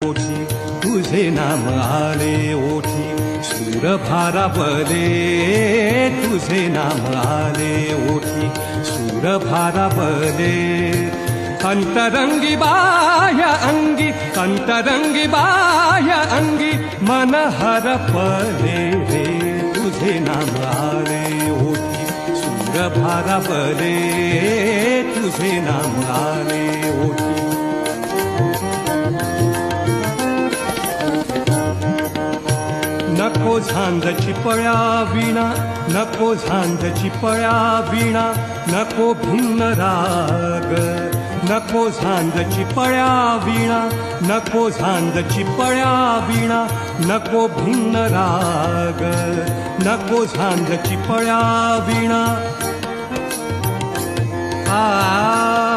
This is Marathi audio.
ओठी तुझे नाम आले ओठी सूर भारावले तुझे नाम आले ओठी सूर भारावले अंतरंगी बाह्य अंगी मन हरपले रे तुझे नाम आले ओठी सूर भारावले तुझे नाम आले ओठी नको झांजची पळ्या विणा नको झांजची पळ्या विणा नको भिन्न राग नको झांजची पळ्या विणा नको झांजची पळ्या विणा नको भिन्न राग नको झांजची पळ्या विणा आ